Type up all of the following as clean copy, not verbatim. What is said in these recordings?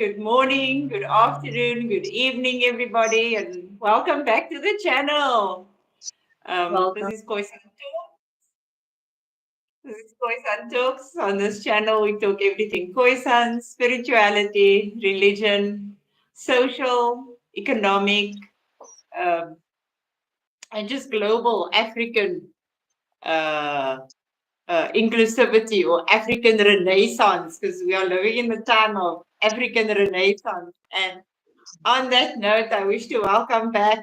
Good morning, good afternoon, good evening, everybody, and welcome back to the channel. This Welcome. is Khoisan Talks. This is Khoisan Talks. On this channel, we talk everything Khoisan, spirituality, religion, social, economic, um, and just global African uh, inclusivity or African renaissance, because we are living in the time of African renaissance. And on that note, I wish to welcome back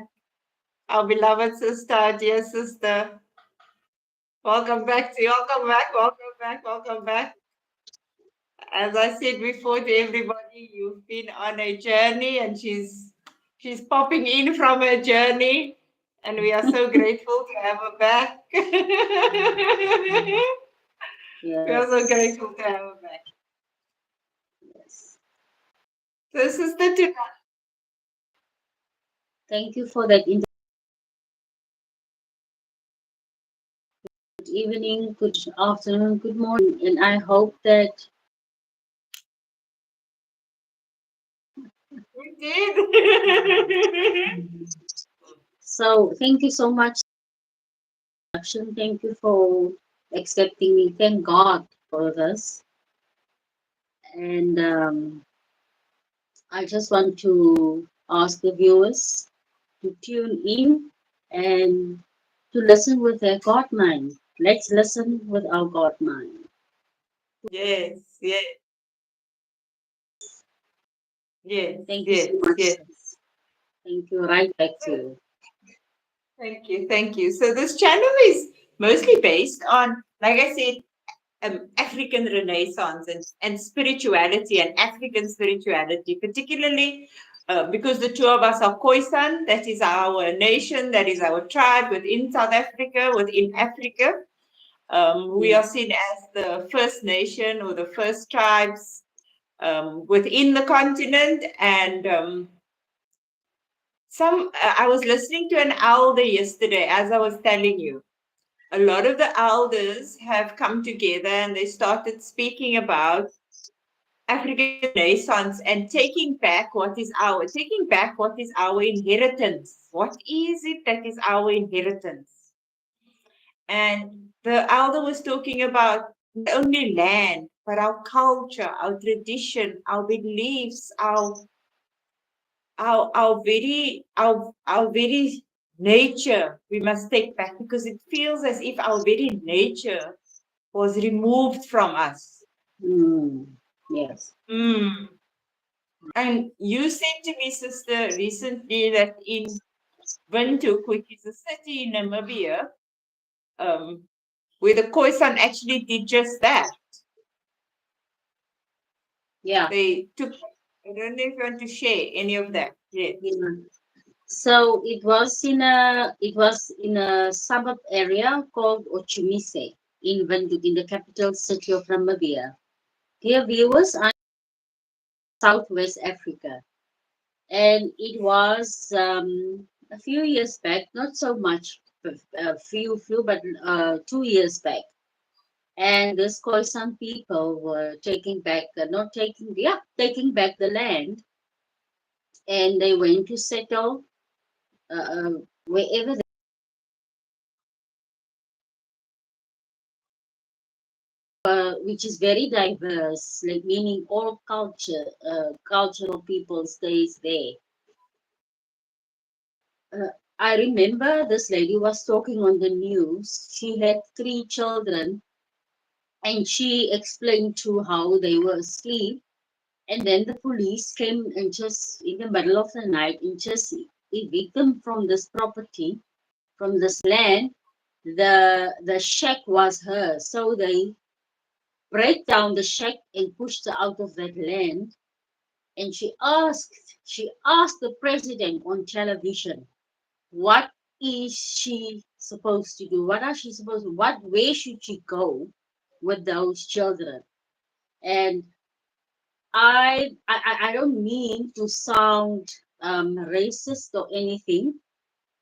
our beloved sister, dear sister. Welcome back, welcome back, welcome back. As I said before to everybody, you've been on a journey and she's popping in from her journey. And we are so grateful to have her back. We are so Yes. grateful to have her back. Yes. So, Sister Tuna, Thank you for that. Good evening, good afternoon, good morning, and I hope that. we did. So, thank you so much, Action. Thank you for accepting me. Thank God for this. And I just want to ask the viewers to tune in and to listen with their God mind. Let's listen with our God mind. Yes, yes, yes, Thank you so yes, much, yes. sis. Thank you. Right back to you. Thank you, thank you. So this channel is mostly based on, like I said, African Renaissance and spirituality and African spirituality, particularly because the two of us are Khoisan, that is our nation, that is our tribe within South Africa, within Africa. We Yeah. are seen as the first nation or the first tribes within the continent. And I was listening to an elder yesterday, as I was telling you. A lot of the elders have come together and they started speaking about African Renaissance and taking back what is our inheritance. What is it that is our inheritance? And the elder was talking about not only land, but our culture, our tradition, our beliefs, our very nature we must take back because it feels as if our very nature was removed from us. Mm, yes. Mm. And you said to me, sister, recently that in Windhoek, which is a city in Namibia, um, where the Khoisan actually did just that. Yeah. They took, I don't know if you want to share any of that. Yes. Yeah. So it was in a suburb area called Ochumise in Windhoek, in the capital city of Namibia. Dear viewers, I'm Southwest Africa, and it was a few years back, not so much, a few, but 2 years back. And this Khoisan people were taking back, taking back the land, and they went to settle wherever which is very diverse, like meaning all cultural people stays there. Uh, I remember this lady was talking on the news. She had 3 children, and she explained to how they were asleep, and then the police came and just in the middle of the night and just evict them from this property, from this land. The shack was hers, so they break down the shack and pushed her out of that land. And she asked the president on television, what is she supposed to do? Where should she go with those children? And I don't mean to sound racist or anything,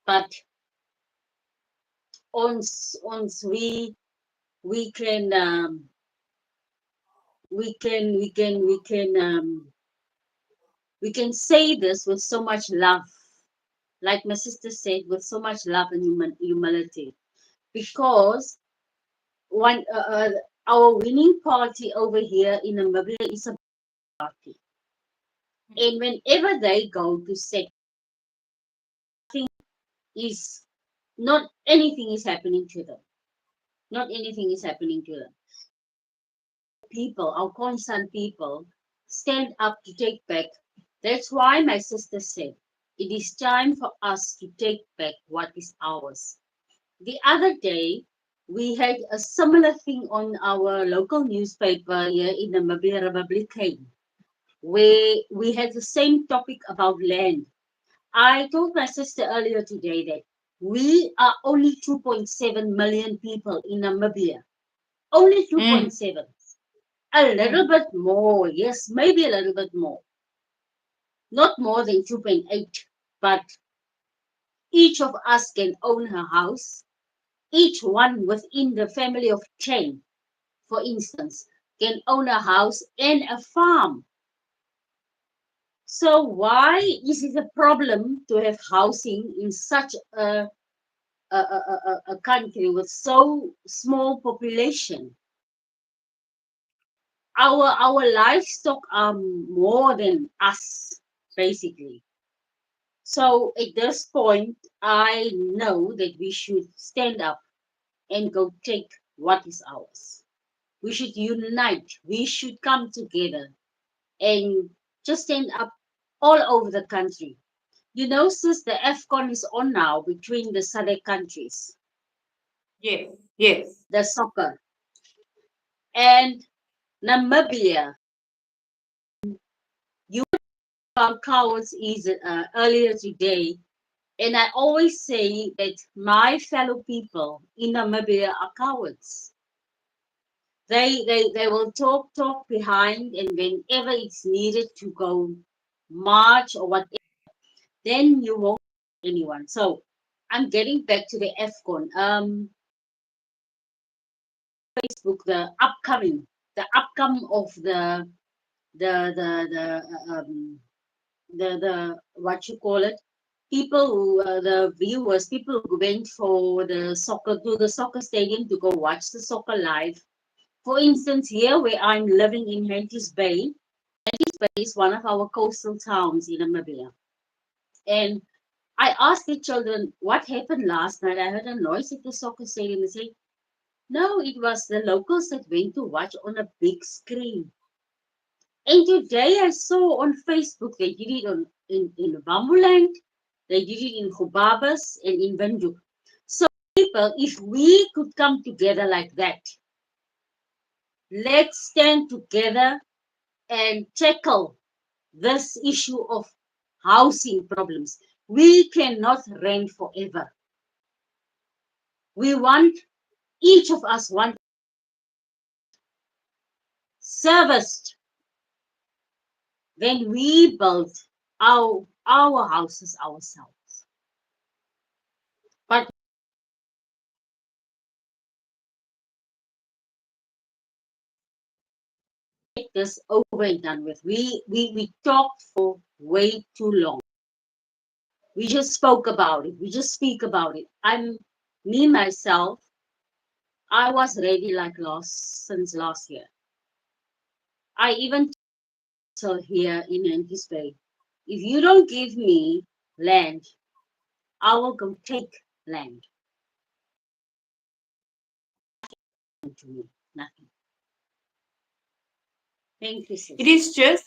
but ons we can we can We can say this with so much love, like my sister said, with so much love and humility, because one our winning party over here in Namibia is a party, and whenever they go to set, is not anything is happening to them. Not anything is happening to them. People, our Khoisan people, stand up to take back. That's why my sister said it is time for us to take back what is ours. The other day, we had a similar thing on our local newspaper here in the Namibia Republican, where we had the same topic about land. I told my sister earlier today that we are only 2.7 million people in Namibia. Only Mm, 2.7. A little mm, bit more, yes, maybe a little bit more. Not more than 2.8. But each of us can own a house. Each one within the family of 10, for instance, can own a house and a farm. So why is it a problem to have housing in such a country with so small population? Our livestock are more than us, basically. So at this point, I know that we should stand up and go take what is ours. We should unite. We should come together and just stand up all over the country. You know, since the AFCON is on now between the SADC countries, yes, yes. the soccer, and Namibia, you found cowards is earlier today, and I always say that my fellow people in Namibia are cowards. They will talk behind, and whenever it's needed to go march or whatever, then you won't anyone. So I'm getting back to the AFCON. Facebook, the outcome of the what you call it, people who the viewers, people who went for the soccer to the soccer stadium to go watch the soccer live. For instance, here where I'm living in Henties Bay, is one of our coastal towns in Namibia. And I asked the children what happened last night. I heard a noise at the soccer stadium. They say, no, it was the locals that went to watch on a big screen. And today I saw on Facebook they did it in Bambuland, they did it in Khubabas and in Banjuk. So people, if we could come together like that, let's stand together and tackle this issue of housing problems. We cannot rent forever. We want, each of us want serviced when we build our houses ourselves. But get this over and done with. We talked for way too long. We just spoke about it. We just speak about it. Me myself, I was ready like since last year. I even told here in Antis Bay, if you don't give me land, I will go take land to me. Nothing. Thank you, It sis. is just,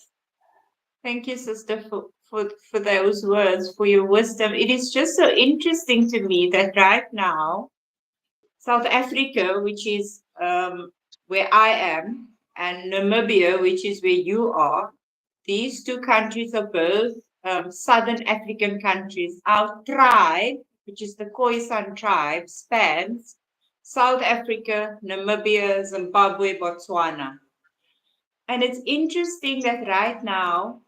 thank you, sister, for those words, for your wisdom. It is just so interesting to me that right now, South Africa, which is where I am, and Namibia, which is where you are, these two countries are both southern African countries. Our tribe, which is the Khoisan tribe, spans South Africa, Namibia, Zimbabwe, Botswana. And it's interesting that right now,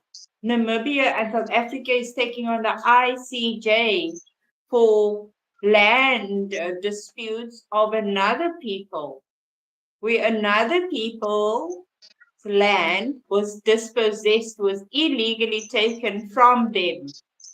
Namibia and South Africa is taking on the ICJ for land disputes of another people, where another people land was dispossessed, was illegally taken from them,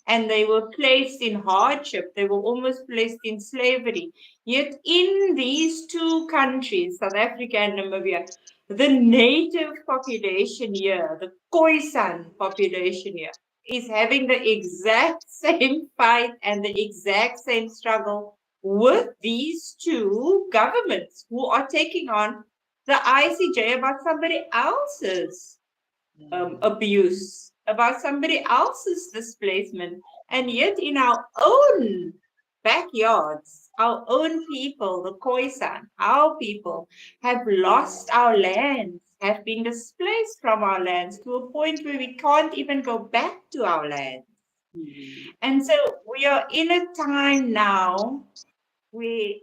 and they were placed in hardship. They were almost placed in slavery. Yet, in these two countries, South Africa and Namibia, the native population here, the Khoisan population here, is having the exact same fight and the exact same struggle with these two governments who are taking on the ICJ about somebody else's abuse, about somebody else's displacement. And yet, in our own backyards, our own people, the Khoisan, our people, have lost our lands, have been displaced from our lands to a point where we can't even go back to our land. Mm. And so we are in a time now where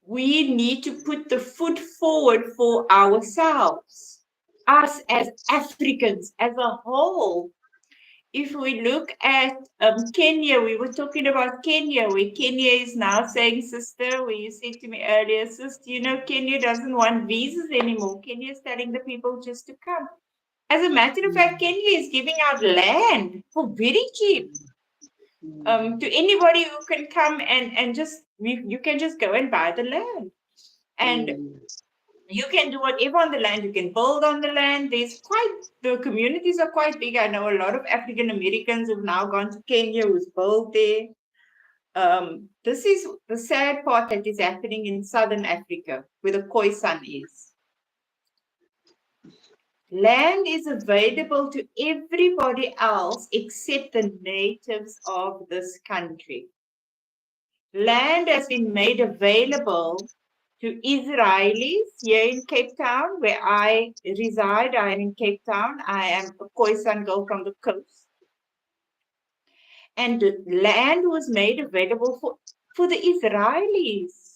we need to put the foot forward for ourselves, us as Africans as a whole. If we look at Kenya, we were talking about Kenya, where Kenya is now saying, sister, where you said to me earlier, sister, you know, Kenya doesn't want visas anymore. Kenya is telling the people just to come. As a matter of fact, Kenya is giving out land for very cheap to anybody who can come and just, you can just go and buy the land. And Mm. you can do whatever on the land. You can build on the land. The communities are quite big. I know a lot of African Americans who've now gone to Kenya, who's built there. This is the sad part that is happening in southern Africa, where the Khoisan is. Land is available to everybody else except the natives of this country. Land has been made available to Israelis here in Cape Town, where I reside. I am in Cape Town. I am a Khoisan girl from the coast. And the land was made available for the Israelis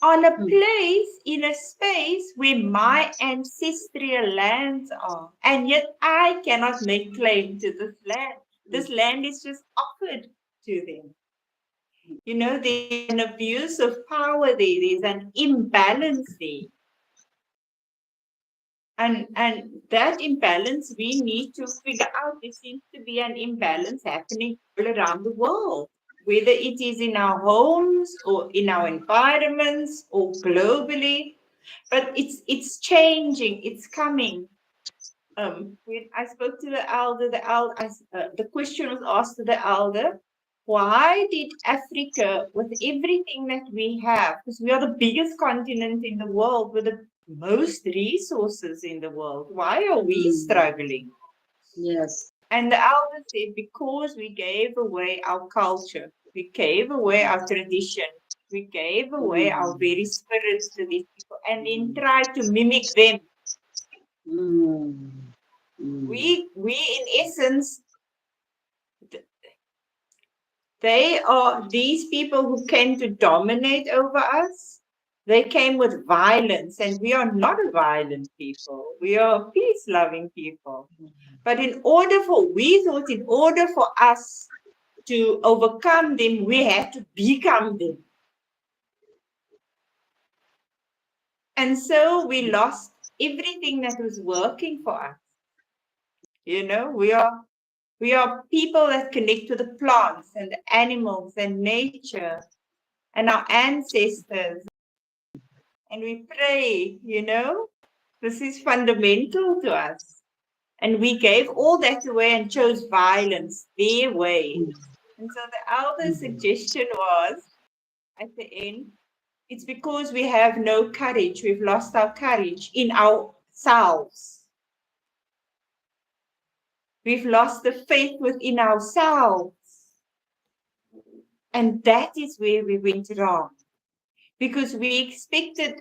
on a place in a space where my ancestral lands are. And yet I cannot make claim to this land. This land is just offered to them. You know, there's an abuse of power there, there's an imbalance there. And that imbalance we need to figure out. There seems to be an imbalance happening all around the world, whether it is in our homes or in our environments or globally. But it's changing, it's coming. When I spoke to the question was asked to the elder, why did Africa, with everything that we have, because we are the biggest continent in the world with the most resources in the world, why are we Mm. struggling? Yes. And the elder said, because we gave away our culture, we gave away our tradition, we gave away our Mm. very spirits to these people, and then tried to mimic them. Mm. Mm. We in essence, they are these people who came to dominate over us. They came with violence, and we are not a violent people. We are peace loving people. But we thought in order for us to overcome them, we had to become them. And so we lost everything that was working for us. You know, we are people that connect to the plants and the animals and nature and our ancestors, and we pray, you know, this is fundamental to us. And we gave all that away and chose violence, their way. And so the elder's suggestion was at the end, it's because we have no courage. We've lost our courage in ourselves. We've lost the faith within ourselves. And that is where we went wrong. Because we started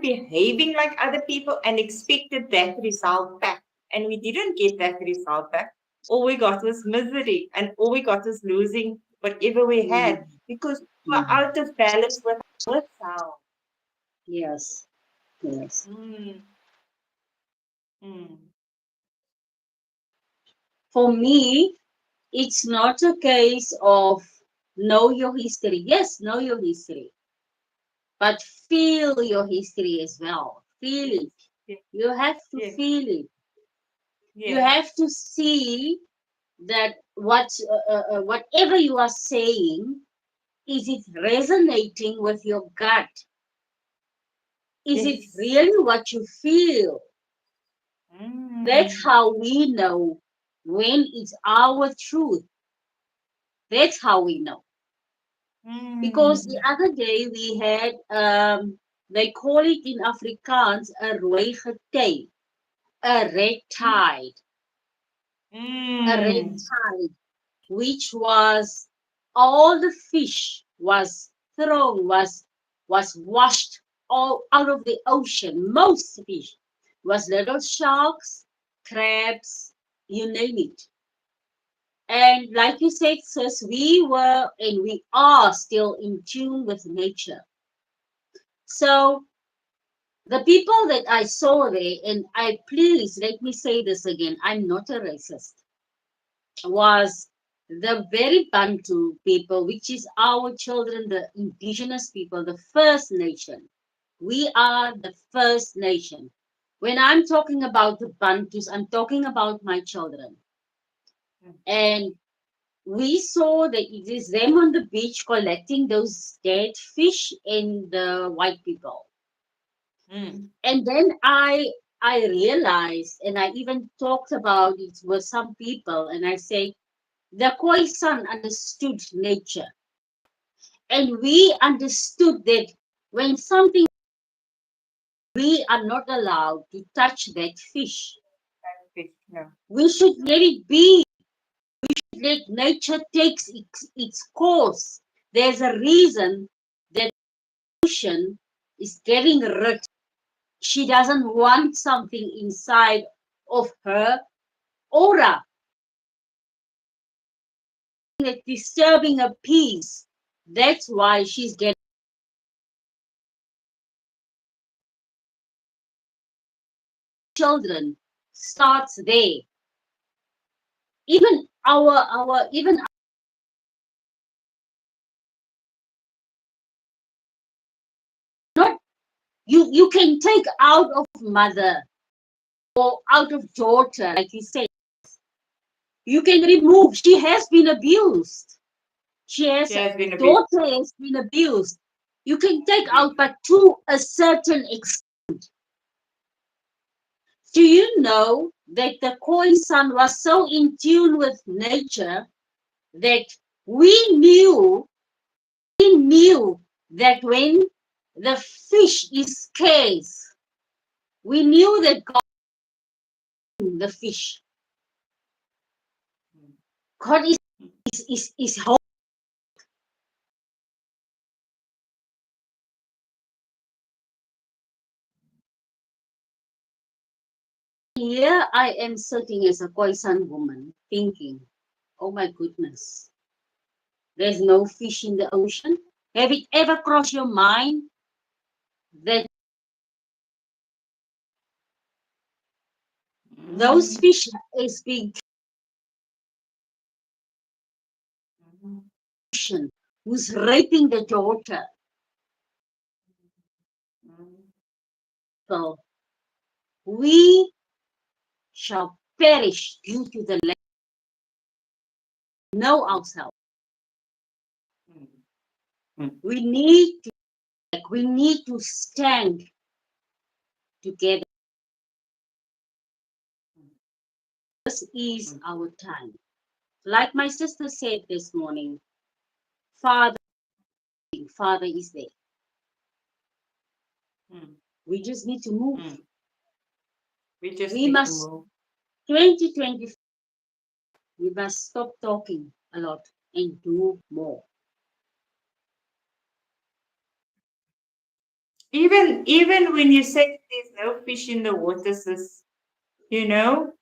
behaving like other people and expected that result back. And we didn't get that result back. All we got was misery, and all we got was losing whatever we had because we were Mm. out of balance with ourselves. Yes. Yes. Mm, mm, For me, it's not a case of know your history. Yes, know your history. but feel your history as well. Feel it. Yeah. You have to Yeah. feel it. You Yeah. have to see that whatever you are saying, is it resonating with your gut? Is it Yes. really what you feel? That's Mm. how we know when it's our truth. That's how we know. Because the Mm. other day we had, they call it in Afrikaans, a rooi getij, a red tide, a red Mm. tide, which was all the fish was thrown, was washed all out of the ocean. Most fish was little sharks, crabs, you name it. And like you said, sis, we were and we are still in tune with nature. So the people that I saw there, and I please let me say this again, I'm not a racist, was the very Bantu people, which is our children, the indigenous people, the First Nation. We are the First Nation. When I'm talking about the Bantus, I'm talking about my children. And we saw that it is them on the beach collecting those dead fish and the white people. Mm. And then I realized, and I even talked about it with some people, and I say the Khoisan understood nature, and we understood that when something, we are not allowed to touch that fish. Fish. No. We should let it be. Let nature takes its course. There's a reason that ocean is getting rich. She doesn't want something inside of her aura that disturbing her peace. That's why she's getting children. Starts there. Even our even not you can take out of mother or out of daughter, like you say. You can remove. She has been abused. She She has has been a bit. daughter has been abused. You can take Bit. out, but to a certain extent. Do you know that the Khoisan was so in tune with nature that we knew we knew that when the fish is scarce, we knew that God the fish. God is here. I am sitting as a Khoisan woman thinking, oh my goodness, there's no fish in the ocean. Have it ever crossed your mind that those Mm. fish is being Mm. ocean who's raping the daughter? Mm. So we shall perish due to the lack know ourselves. Mm. Mm. We need to stand together. This is Mm. our time. Like my sister said this morning, Father, Father is there. Mm. We just need to move. Mm. We just We need to must move. 2020. We must stop talking a lot and do more. Even when you say there's no fish in the water, sis, you know,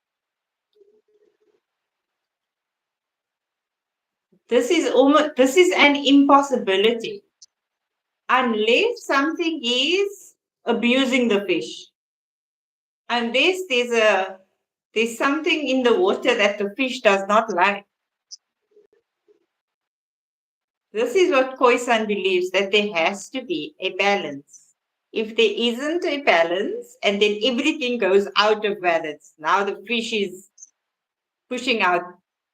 this is an impossibility unless something is abusing the fish. Unless there's something in the water that the fish does not like. This is what Khoisan believes, that there has to be a balance. If there isn't a balance and then everything goes out of balance, now the fish is pushing out,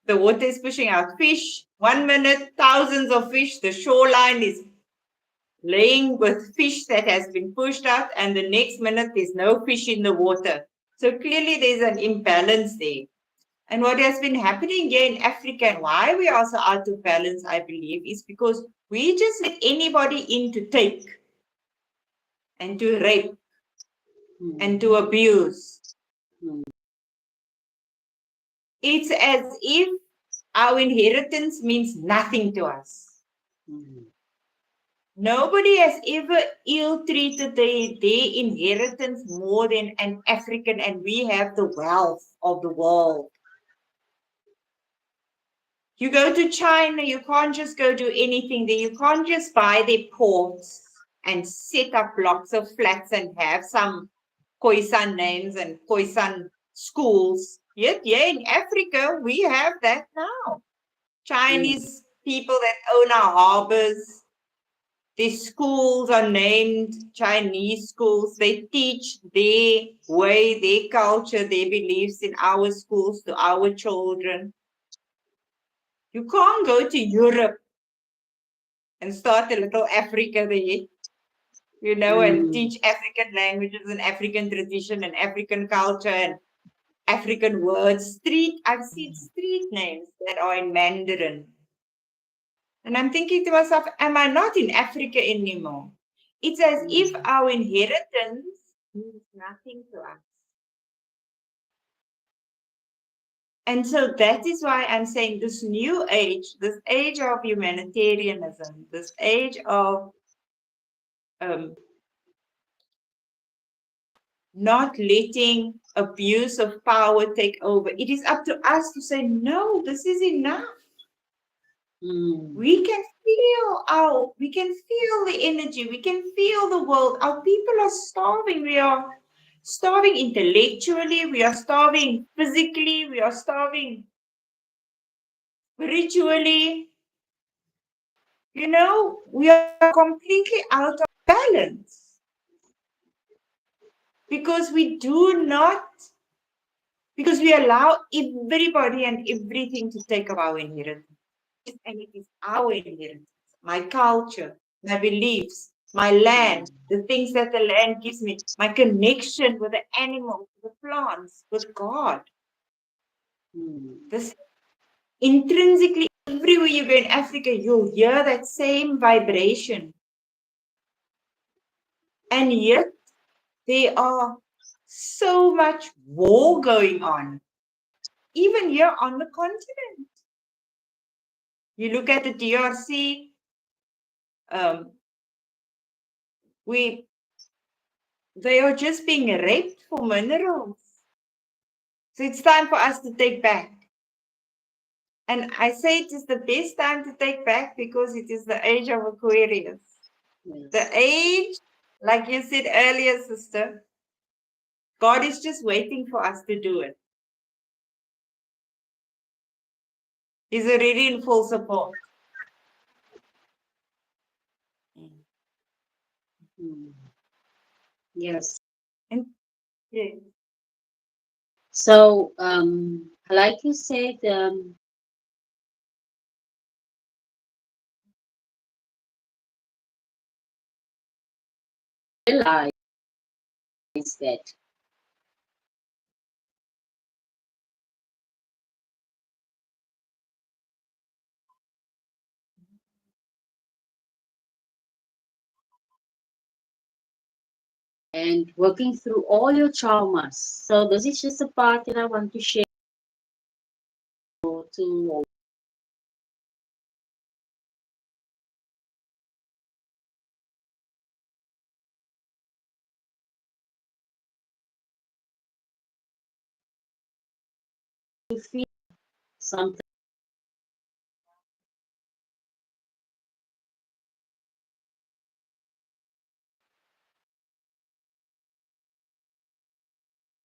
the water is pushing out fish. 1 minute, thousands of fish, the shoreline is laying with fish that has been pushed out, and the next minute there's no fish in the water. So clearly there's an imbalance there. And what has been happening here in Africa and why we are so out of balance, I believe, is because we just let anybody in to take and to rape and to abuse. It's as if our inheritance means nothing to us. Nobody has ever ill-treated their inheritance more than an African, and we have the wealth of the world. You go to China, you can't just go do anything there. You can't just buy their ports and set up blocks of flats and have some Khoisan names and Khoisan schools. Yet, yeah, in Africa, we have that now. Chinese people that own our harbors. These schools are named Chinese schools. They teach their way, their culture, their beliefs in our schools to our children. You can't go to Europe and start a little Africa there, and teach African languages and African tradition and African culture and African words. I've seen street names that are in Mandarin. And I'm thinking to myself, am I not in Africa anymore? It's as if our inheritance means nothing to us. And so that is why I'm saying this new age, this age of humanitarianism, this age of um, not letting abuse of power take over. It is up to us to say, no, this is enough. We can feel the energy, we can feel the world. Our people are starving. We are starving intellectually, we are starving physically, we are starving spiritually. We are completely out of balance because because we allow everybody and everything to take up our inheritance. And it is our inheritance, my culture, my beliefs, my land, the things that the land gives me, my connection with the animals, the plants, with God. This intrinsically, everywhere you go in Africa, you'll hear that same vibration. And yet, there are so much war going on, even here on the continent. You look at the DRC, we they are just being raped for minerals. So it's time for us to take back. And I say it is the best time to take back because it is the age of Aquarius. Yes. The age, like you said earlier, sister, God is just waiting for us to do it. He's already in full support. Yes. And, yeah. So, like you said, realize that and working through all your traumas. So, this is just a part that I want to share to feel something.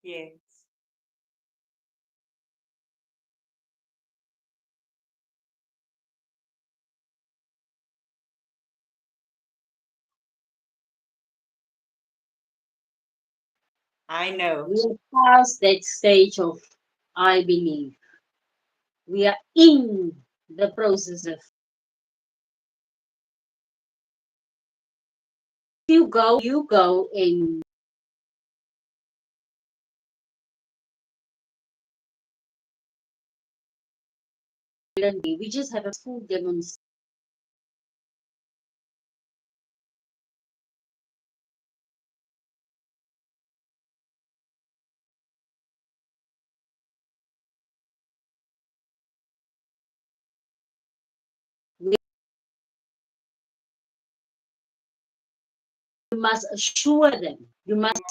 Yes. I know. We are past that stage of I believe. We are in the process of. You go in. We just have a full demonstration. You must assure them. You must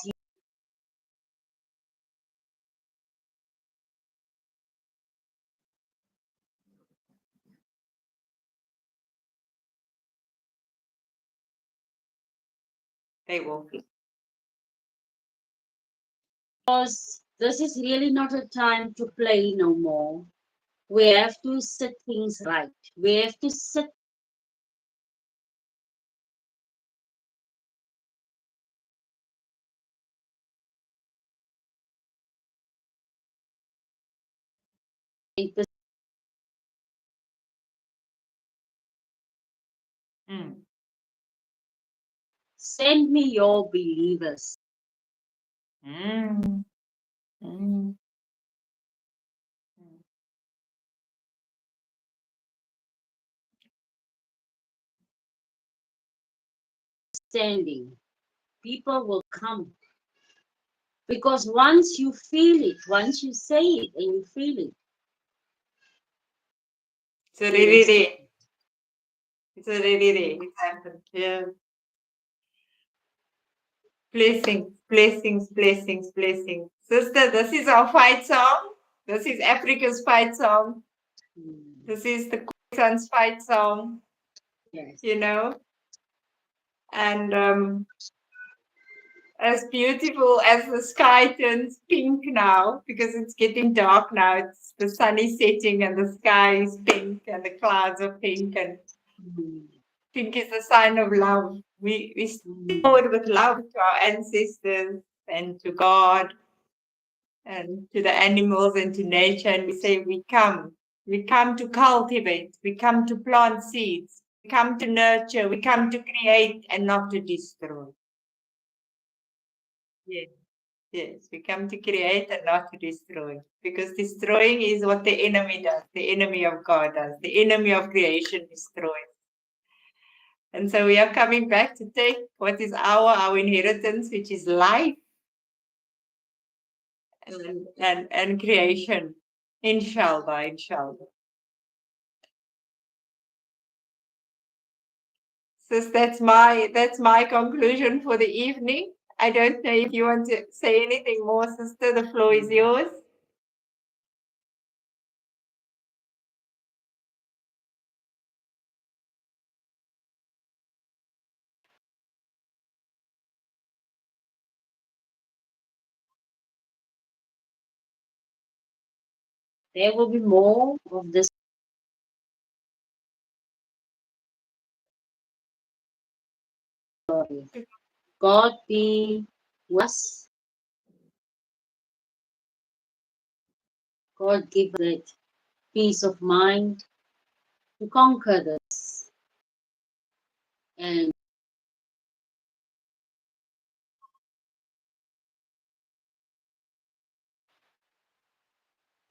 They will. because this is really not a time to play no more. We have to set things right. We have to set things. Mm. Send me your believers. Mm. Mm. Standing. People will come. Because once you feel it, once you say it and you feel it, It's a they will really start. day. It's a really day. It's happened. Yeah. Blessings, blessings, blessings, blessings. Sister, this is our fight song. This is Africa's fight song. Mm, This is the Khoisan's fight song, yes. you know. And as beautiful as the sky turns pink now, because it's getting dark now. It's the sun is setting and the sky is pink and the clouds are pink, and Mm, pink is a sign of love. We step mm, forward with love to our ancestors and to God and to the animals and to nature, and we say we come to cultivate, we come to plant seeds, we come to nurture, we come to create and not to destroy. Yes, yes, we come to create and not to destroy, because destroying is what the enemy does, the enemy of God does, the enemy of creation destroys. And so we are coming back to take what is our inheritance, which is life and creation. Inshallah, inshallah. So that's my conclusion for the evening. I don't know if you want to say anything more, sister. The floor is mm. yours. There will be more of this story. God be with us. God give that peace of mind to conquer this. And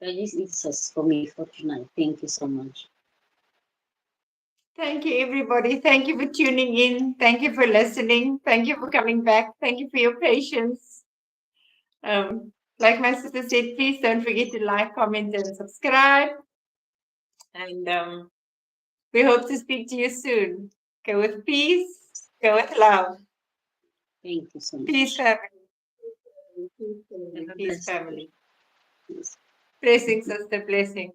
that is it for me for tonight. Thank you so much. Thank you, everybody. Thank you for tuning in. Thank you for listening. Thank you for coming back. Thank you for your patience. Like my sister said, please don't forget to like, comment, and subscribe. And we hope to speak to you soon. Go with peace. Go with love. Thank you so Peace, much. family. Peace, Have family. a Peace, blessed day. family. Yes. Blessings, sister. Blessing.